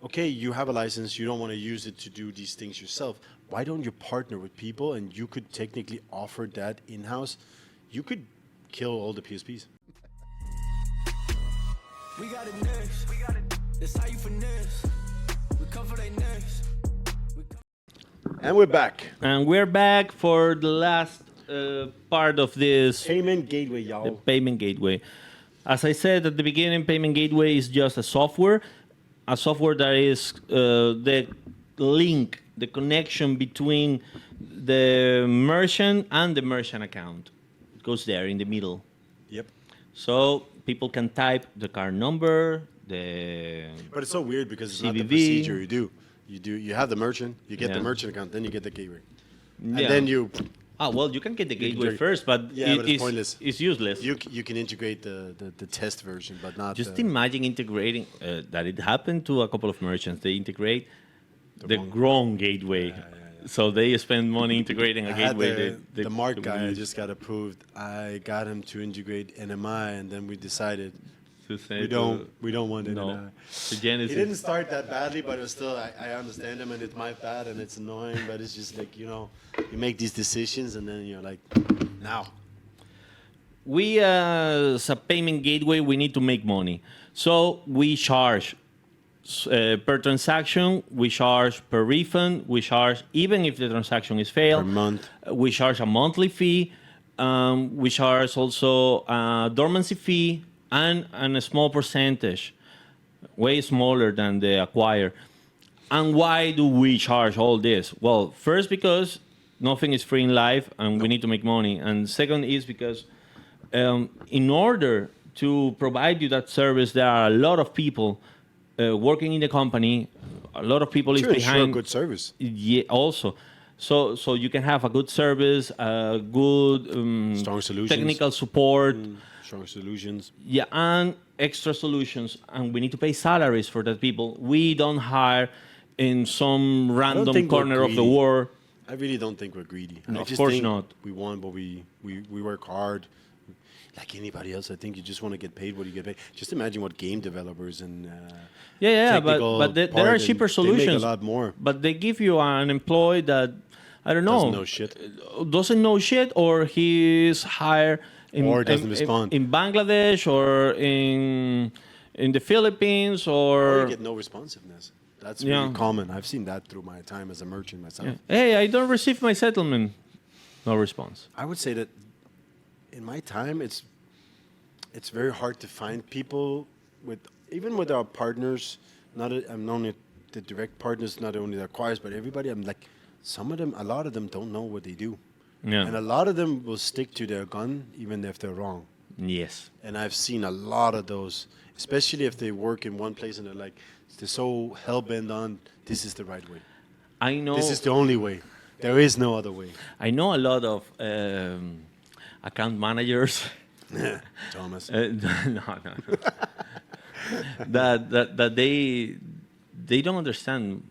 okay, you have a license, you don't want to use it to do these things yourself. Why don't you partner with people and you could technically offer that in-house? You could kill all the PSPs. We got it next. That's how you finesse. We cover they next. And we're back. And we're back for the last part of this Payment gateway, the y'all. payment gateway. As I said at the beginning, payment gateway is just a software that is the link, the connection between the merchant and the merchant account. It goes there in the middle. Yep. So people can type the card number, the But it's so weird because it's not the CVV. procedure you do. You have the merchant, you get the Yeah. merchant account, then you get the gateway. yeah. And then you well, you can get the can gateway drink. first, but, Yeah, but it's pointless. It's useless. you can integrate the test version, but not Just the, imagine integrating that it happened to a couple of merchants. They integrate the wrong- wrong gateway. So they spend money integrating a I had gateway. the Mark that guy. I we just got approved. I got him to integrate NMI, and then we decided to say we don't want no. NMI. To He Genesis. didn't start that badly, but it was still I understand him, and it's my bad, and it's annoying, but it's just like you make these decisions, and then you're like, now. We, as a payment gateway, we need to make money. So we charge per transaction, we charge per refund, we charge even if the transaction is failed. Per month. We charge a monthly fee. We charge also a dormancy fee and a small percentage, way smaller than the acquire. And why do we charge all this? Well, first because nothing is free in life and we need to make money. And second is because in order to provide you that service, there are a lot of people working in the company. A lot of people is To ensure behind. good service. Yeah, also. So you can have a good service, a good Strong solutions. technical support, Strong solutions. yeah, and extra solutions. And we need to pay salaries for that people. We don't hire in some random think we're corner of the greedy. world. I really don't think we're greedy. No, I of just course think not. We want, but we work hard. Like anybody else, I think you just want to get paid what you get paid. Just imagine what game developers and Yeah, technical but there part, are and cheaper they solutions. make a lot more. But they give you an employee that, I don't know, Doesn't know shit. doesn't know shit, or he's hired Or doesn't respond. in Bangladesh or in the Philippines Or or you get no responsiveness. That's Yeah. really common. I've seen that through my time as a merchant myself. hey, I don't receive my settlement. No response. I would say that in my time, it's very hard to find people even with our partners. I'm only the direct partners, not only the acquirers, but everybody. I'm like, a lot of them don't know what they do, Yeah. and a lot of them will stick to their gun even if they're wrong. Yes. And I've seen a lot of those, especially if they work in one place and they're like, they're so hell bent on this is the right way. I know. This is the only way. There is no other way. I know a lot of account managers. Thomas. No. that they don't understand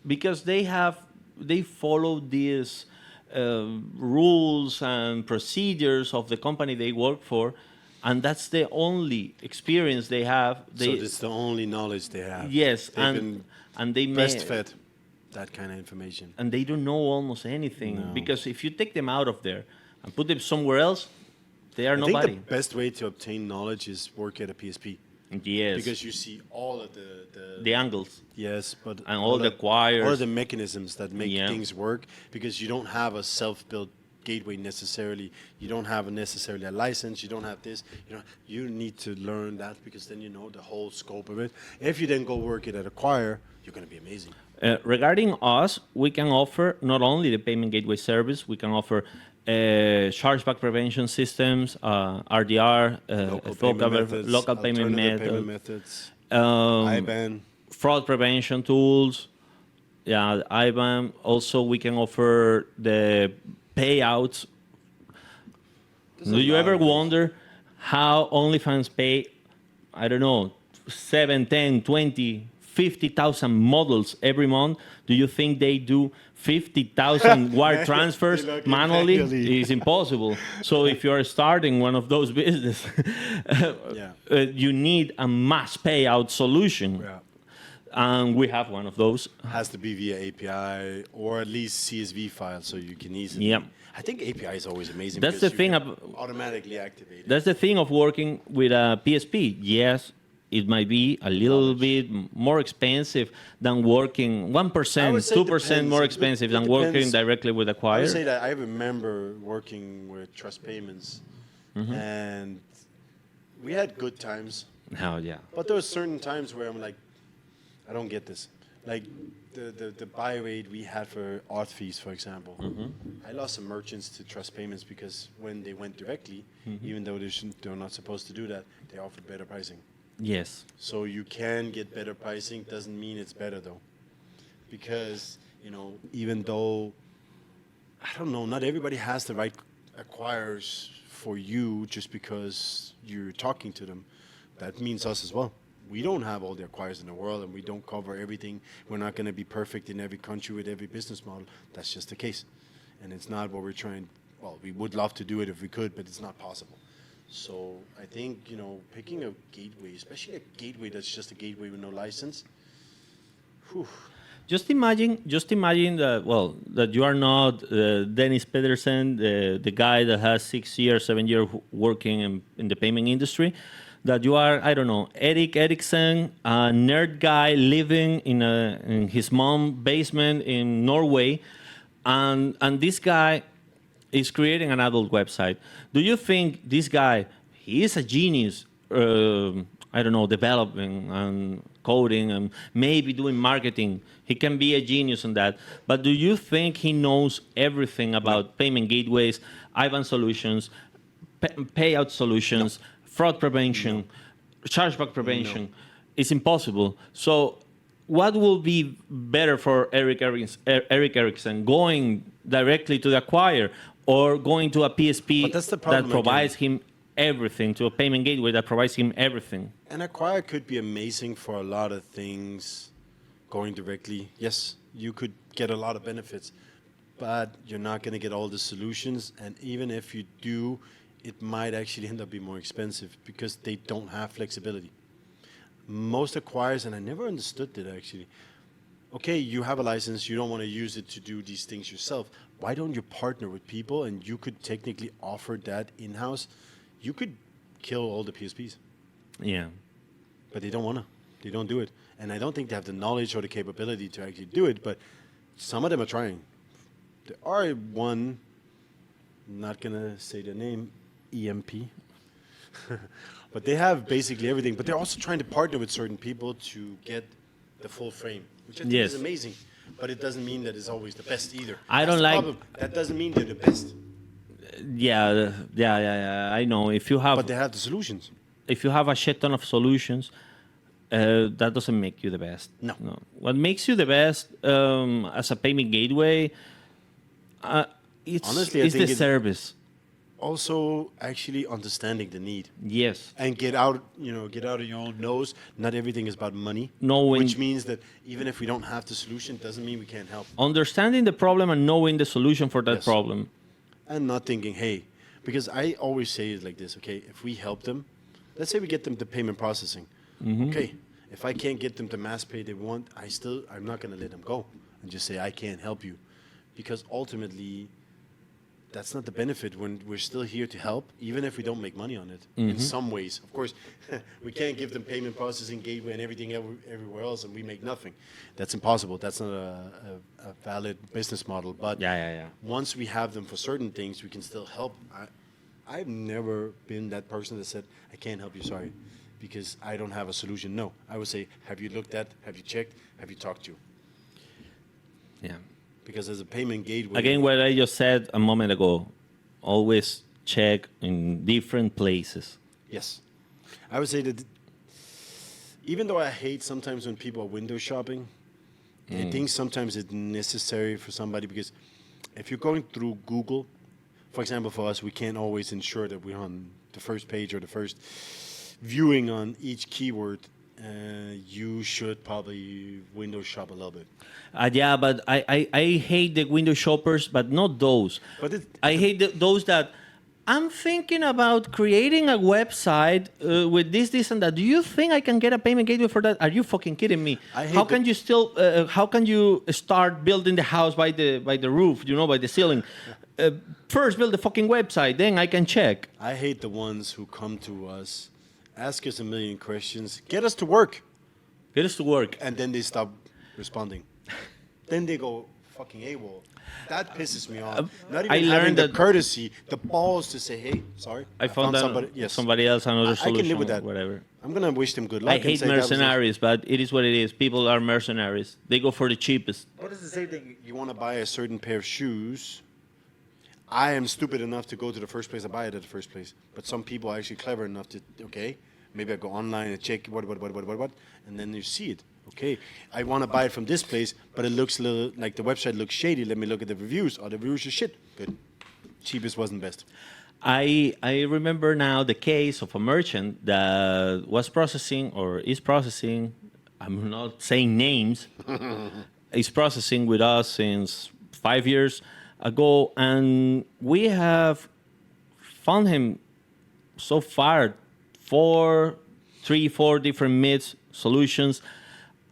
because they follow these rules and procedures of the company they work for, and that's the only experience they have. So it's the only knowledge they have. Yes, They've been and they breastfed that kind of information. and they don't know almost anything No. because if you take them out of there and put them somewhere else, they are I nobody. think the best way to obtain knowledge is work at a PSP. Yes, Because you see all of the angles. yes, but And all the acquires. all the mechanisms that make Yeah. things work. Because you don't have a self-built gateway necessarily. You don't have necessarily a license. You don't have this. You need to learn that because then you know the whole scope of it. If you then go work it at Acquire, you're going to be amazing. Regarding us, we can offer not only the payment gateway service, we can offer chargeback prevention systems, RDR, local payment alternative methods, IBAN. fraud prevention tools. Yeah, IBAN. Also, we can offer the payouts. Do you ever wonder how OnlyFans pay, I don't know, 7, 10, 20, 50,000 models every month? Do you think they do 50,000 wire transfers They look manually? manually. It's impossible. So if you're starting one of those businesses, Yeah. you need a mass payout solution. Yeah. and we have one of those. Has to be via API or at least CSV file, so you can easily. Yep. I think API is always amazing. That's because the thing you can ab- automatically activate it. That's the thing of working with a PSP. Yes, it might be a little bit more expensive than working 1%, would say 2% depends. more It expensive than depends. working directly with I acquire. would say that I remember working with Trust Payments, and we had good times. Oh, yeah. But there were certain times where I'm like, I don't get this. Like the buy rate we had for auth fees, for example. I lost some merchants to Trust Payments because when they went directly, even though they're not supposed to do that, they offered better pricing. Yes. So you can get better pricing, doesn't mean it's better though. Because, even though, I don't know, not everybody has the right acquirers for you just because you're talking to them. That means us as well. We don't have all the acquirers in the world and we don't cover everything. We're not going to be perfect in every country with every business model. That's just the case. And it's not what we're trying. Well, we would love to do it if we could, but it's not possible. So I think, picking a gateway, especially a gateway that's just a gateway with no license. Whew. Just imagine that you are not Dennis Pedersen, the guy that has 6 years, 7 years working in the payment industry. That you are, I don't know, Erik Eriksen, a nerd guy living in his mom's basement in Norway, and this guy is creating an adult website. Do you think this guy, he is a genius, I don't know, developing and coding and maybe doing marketing? He can be a genius on that. But do you think he knows everything about payment gateways, IBAN solutions, payout solutions, fraud prevention, chargeback prevention? It's impossible. So what will be better for Erik Eriksen, going directly to the acquirer or going to a PSP But that's the problem that provides him everything, to a payment gateway that provides him everything? An acquire could be amazing for a lot of things going directly. Yes, you could get a lot of benefits, but you're not going to get all the solutions. And even if you do, it might actually end up being more expensive because they don't have flexibility. Most acquirers, and I never understood that actually, okay, you have a license, you don't want to use it to do these things yourself. Why don't you partner with people and you could technically offer that in-house? You could kill all the PSPs. Yeah. But they don't want to. They don't do it. And I don't think they have the knowledge or the capability to actually do it, but some of them are trying. There are one, I'm not going to say the name, EMP. But they have basically everything. But they're also trying to partner with certain people to get the full frame, which I think Yes. is amazing. But it doesn't mean that it's always the best either. I That's don't the like- problem. That doesn't mean they're the best. Yeah. I know. If you have But they have the solutions. a shit ton of solutions, that doesn't make you the best. No. What makes you the best as a payment gateway, it's Honestly, I it's the think it- service. Also, actually understanding the need. Yes. And get out of your own nose. Not everything is about money. Knowing- Which means that even if we don't have the solution, doesn't mean we can't help. Understanding the problem and knowing the solution for that Yes. problem. And not thinking, hey, because I always say it like this, okay, if we help them, let's say we get them to payment processing. Okay, if I can't get them to mass pay they want, I'm not going to let them go and just say, I can't help you. Because ultimately, that's not the benefit when we're still here to help, even if we don't make money on it in some ways. Of course, we can't give them payment processing, gateway, and everything everywhere else, and we make nothing. That's impossible. That's not a valid business model. But Yeah. once we have them for certain things, we can still help. I've never been that person that said, I can't help you, sorry, because I don't have a solution. No, I would say, have you looked at, have you checked, have you talked to? Yeah. Because as a payment gateway... Again, what I just said a moment ago, always check in different places. Yes. I would say that even though I hate sometimes when people are window shopping, I think sometimes it's necessary for somebody because if you're going through Google, for example, for us, we can't always ensure that we're on the first page or the first viewing on each keyword. You should probably window shop a little bit. Yeah, but I hate the window shoppers, but not those. But I hate those that I'm thinking about creating a website with this, and that. Do you think I can get a payment gateway for that? Are you fucking kidding me? I hate How the- can you still? How can you start building the house by the roof? By the ceiling. First, build the fucking website. Then I can check. I hate the ones who come to us, ask us a million questions, get us to work, Get us to work. and then they stop responding. Then they go fucking AWOL. That pisses me off. Not even I having learned the that- courtesy, the balls to say, "Hey, sorry, I found somebody." that Yes, somebody else another I solution. can live with that. Whatever. I'm gonna wish them good luck. I and hate say that was it. mercenaries, but it is what it is. People are mercenaries. They go for the cheapest. What is the same thing? You want to buy a certain pair of shoes. I am stupid enough to go to the first place. I buy it at the first place. But some people are actually clever enough to, okay, maybe I go online and check what, and then you see it. Okay, I want to buy it from this place, but it looks a little like the website looks shady. Let me look at the reviews. Oh, the reviews are shit. Good. Cheapest wasn't best. I remember now the case of a merchant that was processing or is processing. I'm not saying names. Is processing with us since 5 years ago, and we have found him so far 4 different MIDS solutions,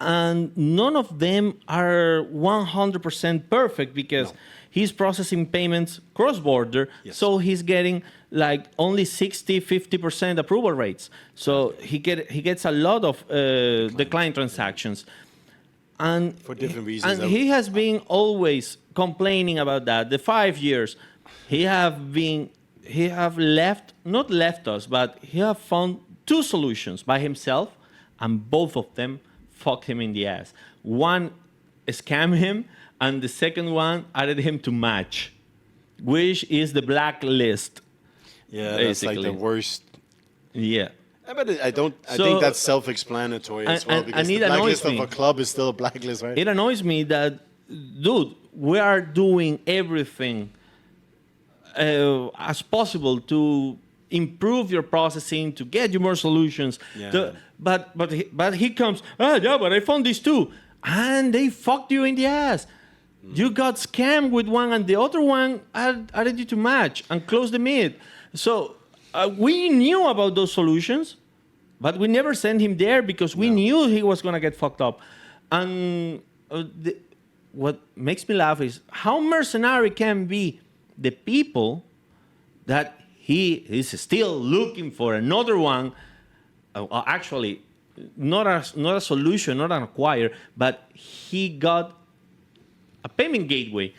and none of them are 100% perfect because he's processing payments cross-border, Yes. so he's getting like only 50% approval rates. So he gets a lot of declined transactions. And For different reasons. And he has been always complaining about that. The 5 years, he have not left us, but he have found 2 solutions by himself, and both of them fucked him in the ass. One scammed him, and the second one added him to match, which is the blacklist. Yeah, that's like the basically. worst. Yeah. Yeah, but I So- think that's self-explanatory as well, and because it the blacklist annoys of a me. club is still a blacklist, right? It annoys me that, dude, we are doing everything as possible to improve your processing, to get you more solutions. Yeah. But he comes, but I found these 2, and they fucked you in the ass. You got scammed with one, and the other one added you to match and closed the mid. So we knew about those solutions, but we never sent him there because we knew he was going to get fucked up. And what makes me laugh is how mercenary can be the people that he is still looking for another one. Actually, not a solution, not an acquire, but he got a payment gateway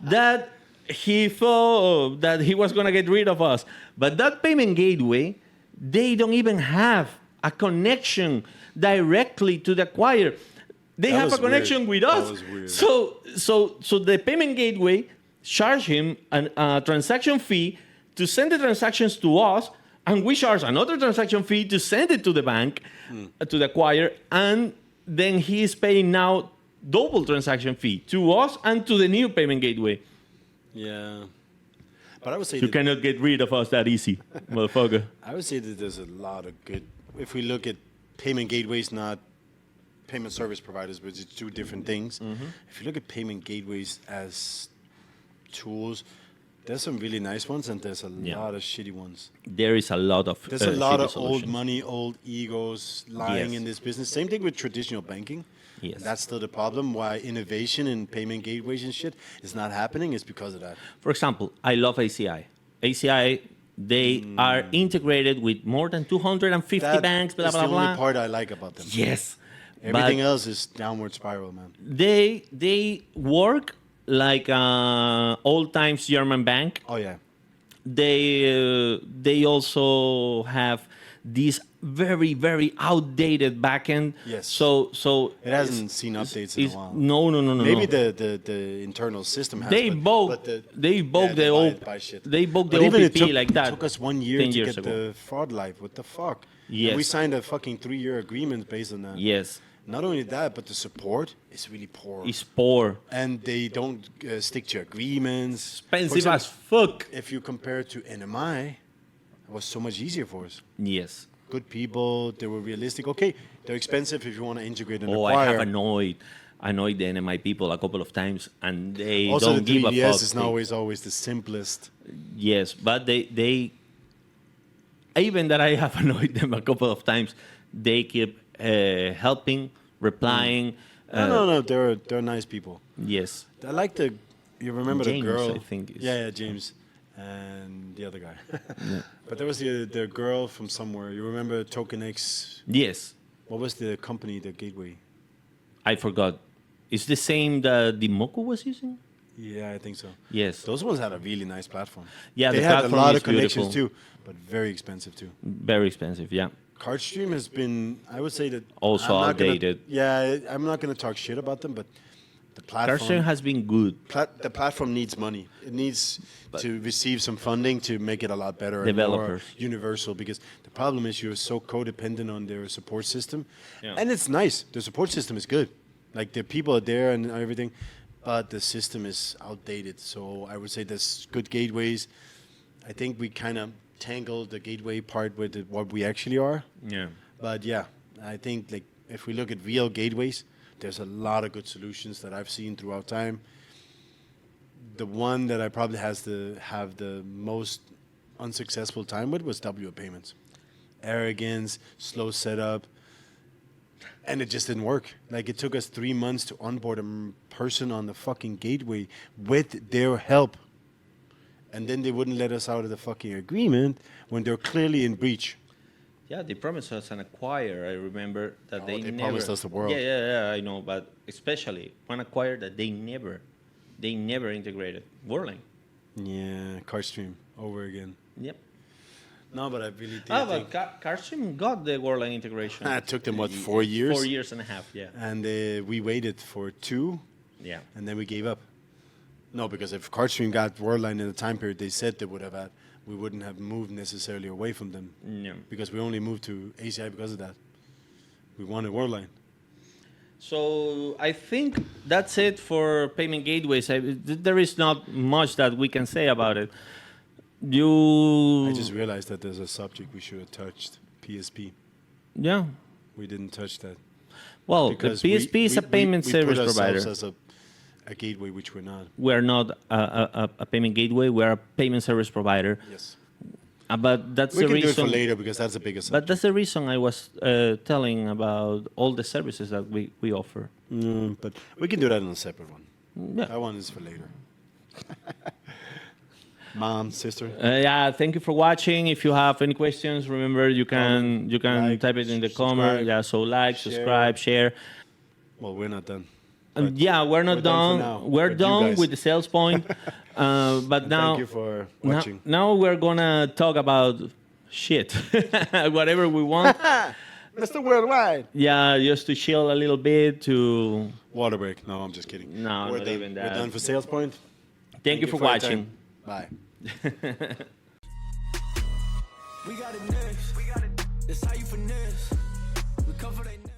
that he thought that he was going to get rid of us. But that payment gateway, they don't even have a connection directly to the acquirer. They That have a was connection weird. with That us. was weird. So the payment gateway charge him a transaction fee to send the transactions to us, and we charge another transaction fee to send it to the bank, to the acquirer, and then he is paying now double transaction fee to us and to the new payment gateway. Yeah. But I would say You cannot get rid of us that easy, motherfucker. I would say that there's a lot of good. If we look at payment gateways, not payment service providers, which is 2 different things. If you look at payment gateways as tools, there's some really nice ones, and there's a lot of shitty ones. There is a lot of There's a lot shitty of old solutions. money, old egos lying Yes. in this business. Same thing with traditional banking. Yes. That's still the problem. Why innovation in payment gateways and shit is not happening is because of that. For example, I love ACI. ACI, they are integrated with more than 250 That banks, blah, is blah, the blah. only part I like about them. Yes. Everything But else is downward spiral, man. they work like old times German bank. Oh yeah. They also have this very, very outdated backend. Yes. So It hasn't seen updates in a while. No. Maybe the internal system has. They but broke the old. They broke the even OPP like that. It took us 1 year 10 to years get ago. the fraud live. What the fuck? Yes. And we signed a fucking 3-year agreement based on that. Yes, Not only that, but the support is really poor. it's poor, And they don't stick to agreements. For expensive example, as fuck. If you compare it to NMI, it was so much easier for us. Yes. Good people, they were realistic. Okay, they're expensive if you want to integrate an Oh, I acquire. have annoyed. annoyed the NMI people a couple of times, and they Also, don't the give a 3DS fuck. is not always the simplest. Yes, but they even that I have annoyed them a couple of times, they keep helping, replying. No, they're nice people. Yes, I like the. You remember James, the girl? I think is- Yeah, James, and the other guy. But there was the girl from somewhere. You remember Token X? yes. What was the company? The gateway. I forgot. It's the same that the Moku was using. Yeah, I think so. Yes. Those ones had a really nice platform. Yeah, they the had a platform lot is of connections beautiful. too, but very expensive too. Very expensive. Yeah. Cardstream has been, I would say that Also I'm not gonna- outdated. yeah, I'm not going to talk shit about them, but the platform. Carson has been good. The platform needs money. It needs to receive some funding to make it a lot better and Developers. more universal. Because the problem is you're so codependent on their support system, Yeah. and it's nice. The support system is good, like the people are there and everything, but the system is outdated. So I would say there's good gateways. I think we kind of tangled the gateway part with what we actually are. Yeah. But yeah, I think like if we look at real gateways, there's a lot of good solutions that I've seen throughout time. The one that I probably have the most unsuccessful time with was WA Payments. Arrogance, slow setup, and it just didn't work. Like it took us 3 months to onboard a person on the fucking gateway with their help. And then they wouldn't let us out of the fucking agreement when they're clearly in breach. Yeah, they promised us an acquire. I remember that Oh, they they never promised us the world. Yeah, I know, but especially one acquire that they never integrated. Whirling. Yeah, Cardstream over again. Yep. No, but I really did But Carstream got the Whirling integration. it took them, what, 4 years? 4 years and a half, yeah. And we waited for 2, Yeah. and then we gave up. No, because if Cardstream got Worldline in the time period they said they would have had, we wouldn't have moved necessarily away from them. Yeah. Because we only moved to ACI because of that. We wanted Worldline. So I think that's it for payment gateways. There is not much that we can say about it. I just realized that there's a subject we should have touched, PSP. Yeah. We didn't touch that. Well, the Because PSP is a payment we service put provider. ourselves as a gateway, which we're not. We're not a payment gateway. We're a payment service provider. Yes. But that's We the can do it reason. for later because that's the biggest But that's the reason I was telling about all the services that we offer. But we can do that on a separate one. Yeah. That one is for later. Mom, sister. Yeah. Thank you for watching. If you have any questions, remember you can like, type it in the subscribe, comment. Yeah. So like, share. subscribe, share. Well, we're not done. Yeah, we're not we're done for done. now. We're But you done guys. with the sales point. But now, Thank you for watching. now we're gonna talk about shit, whatever we want. Mr. Worldwide. Yeah, just to chill a little bit. To Water break. No, I'm just kidding. No, we're not done. even that. We're done for sales point. thank you for your watching. time. Bye. We got it next. That's how you finesse. We cover they next.